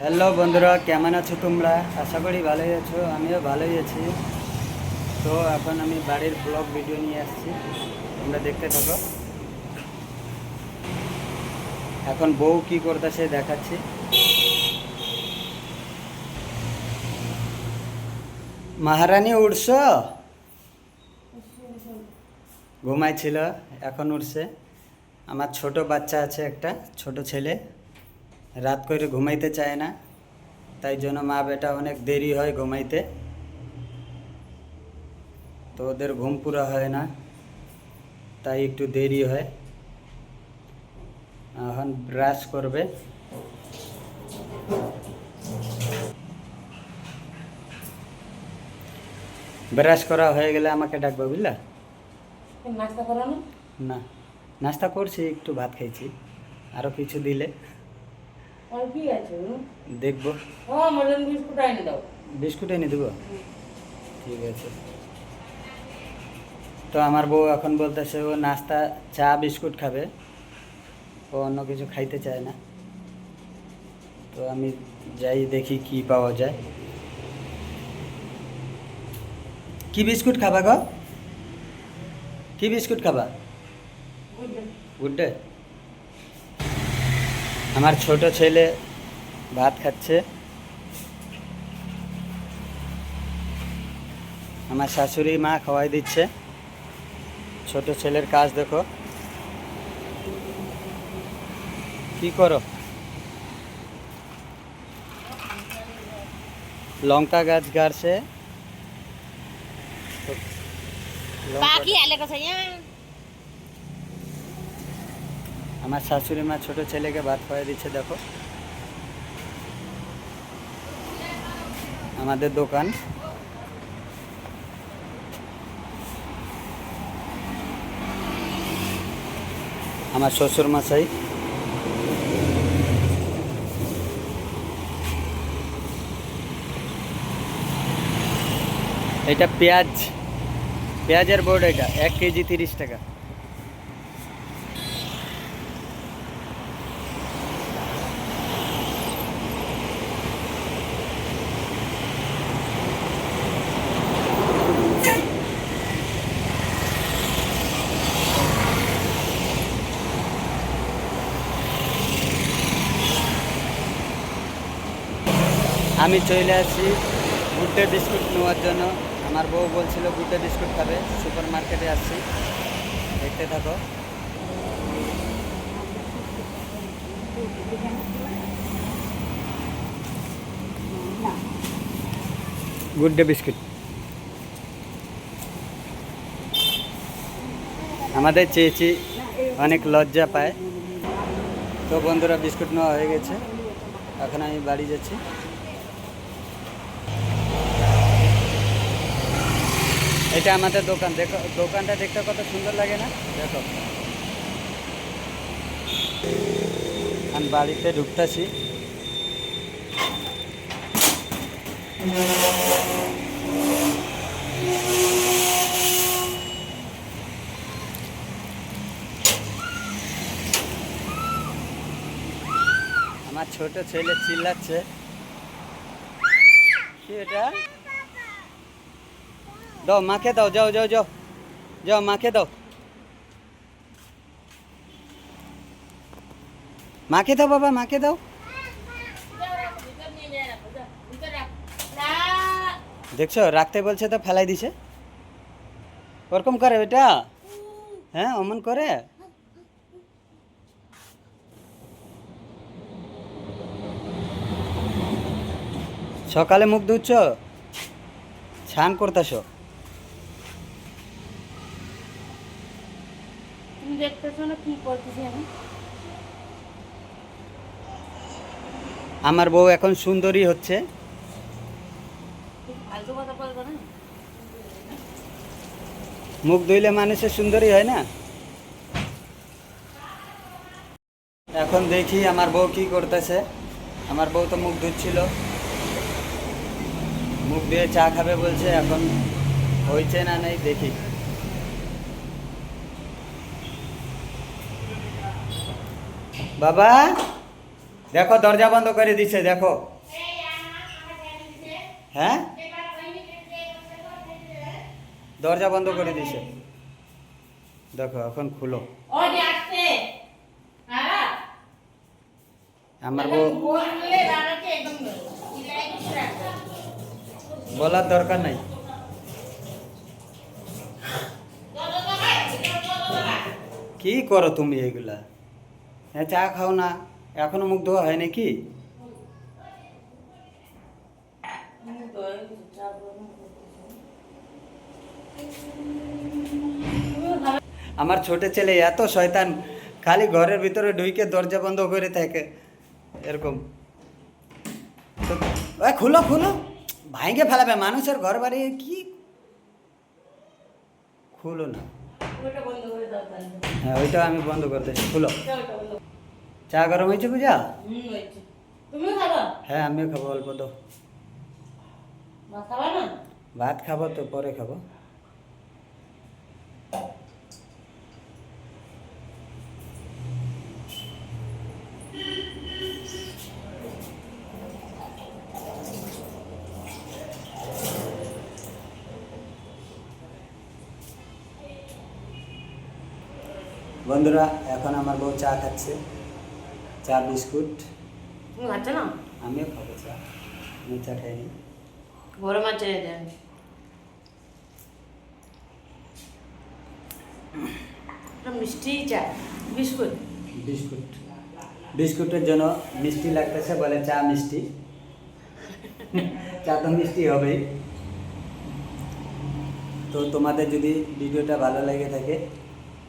Hello বন্ধুরা, কেমন আছো তোমরা? আশা করি ভালোই আছো, আমিও ভালোই আছি। তো এখন আমি বাড়ির ব্লগ ভিডিও নিয়ে আসছি, তোমরা দেখতে থাকো। এখন বউ কি করতেছে দেখাচ্ছি। মহারানী উঠছো? ঘুমাইছিল, এখন উঠছে। আমার ছোট বাচ্চা আছে, একটা ছোট ছেলে, রাত করে ঘুমাইতে চায় না, তাই জন্য মা বেটা অনেক দেরি হয় ঘুমাইতে, তো ওদের ঘুম পুরা হয় না, তাই একটু দেরি হয়। এখন ব্রাশ করবে। ব্রাশ করা হয়ে গেলে আমাকে ডাকবে, বুঝলা? নাস্তা করো না? না, নাস্তা করছি, একটু ভাত খাইছি, আরও কিছু দিলে আর কি আছে? দেখবো। ও মটন বিস্কুট এনে দাও। বিস্কুট এনে দেবো, ঠিক আছে। তো আমার বউ এখন বলতেছে ও নাস্তা চা বিস্কুট খাবে, ও অন্য কিছু খাইতে চায় না। তো আমি যাই দেখি কি পাওয়া যায়। কি বিস্কুট খাবা গো? কি বিস্কুট খাবা? Good day. আমার ছোট ছেলে ভাত খাচ্ছে, আমার শাশুড়ি মা খাওয়াই দিচ্ছে। ছোট ছেলের কাজ দেখো, কি করো? লঙ্কা গাছ গাড়ছে। বাকি আলে কথা আমার শাশুড়ি মা ছোট ছেলেকে ভাত খাওয়াই দিচ্ছে, দেখো। আমাদের দোকান, আমার শ্বশুর মশাই। এটা পেঁয়াজ, পেঁয়াজের বোর্ড, এটা 1 কেজি 30 টাকা। আমি চলে আসি গুড ডে বিস্কুট নেওয়ার জন্য। আমার বউ বলছিল গুড ডে বিস্কুট খাবে, সুপার মার্কেটে আসছি, দেখতে থাকো। গুড ডে বিস্কুট আমাদের চেয়েছি অনেক লজ্জা পায়। তো বন্ধুরা, বিস্কুট নেওয়া হয়ে গেছে, এখন আমি বাড়ি যাচ্ছি। এটা আমাদের দোকান, দেখো দোকানটা দেখতে কত সুন্দর লাগে না? দেখো, আমি বাড়িতে ঢুকতেছি। আমার ছোট ছেলে চিল্লাচ্ছে, কি এটা? দাও মাকে দাও, যাও যাও যাও যাও, মাকে দাও, মাকে দাও বাবা, মাকে দাও। দেখছো, রাখতে বলছে তো ফেলাই দিছে। ওরকম করে বেটা? হ্যাঁ, অমন করে। সকালে মুখ ধুচ্ছ, স্নান করতেছ? তুমি দেখতেছো না কি করতেছি আমি? আমার বউ এখন সুন্দরী হচ্ছে। ফালতু কথা বলবো না। মুখ ধুইলে মানুষের সুন্দরী হয় না? এখন দেখি আমার বউ কি করতেছে। আমার বউ তো মুখ ধুচ্ছিল, মুখ দিয়ে চা খাবে বলছে, এখন হয়েছে না নেই দেখি। বাবা, দেখো দরজা বন্ধ করে দিছে, দেখো। হ্যাঁ, দরজা বন্ধ করে দিছে, দেখো এখন খুলো। ওই যে আসছে হ্যাঁ আমার বউ বললে দাঁড়াতে একদম ইলাই করে রাখবে বলার দরকার নাই। কি করো তুমি এগুলা? হ্যাঁ, চা খাও না? এখনো মুখ ধোয়া হয় নাকি? আমার ছোট ছেলে এত শয়তান, খালি ঘরের ভিতরে ঢুকে দরজা বন্ধ করে থাকে এরকম। তো খুলো খুলো, ভাইকে ফেলাবে মানুষের ঘর বাড়ি, কি খুলো না। ওটা বন্ধ করে দাও তাহলে হ্যাঁ, ওইটা আমি বন্ধ করতেছি, খুলো। ওটা বন্ধ চা গরম হয়েছে পূজা? হয়েছে তুমিও খাবা হ্যাঁ, আমিও খাবো, অল্প তো। ভাত খাবা না ভাত খাবো তো, পরে খাবো। বন্ধুরা, এখন আমার বউ চা খাচ্ছে, চা বিস্কুট। তুমি খাচ্ছো না আমিও খাবো চা, আমি চা খাইনি। গরম আছে দেন মিষ্টি চা বিস্কুট বিস্কুট, বিস্কুটের জন্য মিষ্টি লাগতেছে বলে চা মিষ্টি। চা তো মিষ্টি হবেই। তো তোমাদের যদি ভিডিওটা ভালো লেগে থাকে,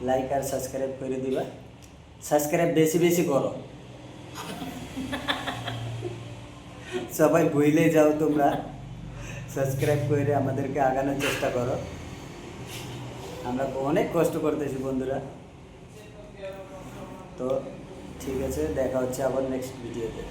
লাইক আর সাবস্ক্রাইব করে দিবা। সাবস্ক্রাইব বেশি বেশি করো, সবাই ভুলে যাও তোমরা। সাবস্ক্রাইব করে আমাদেরকে আগানোর চেষ্টা করো। আমরা অনেক কষ্ট করতেছি বন্ধুরা। তো ঠিক আছে, দেখা হচ্ছে আবার নেক্সট ভিডিওতে।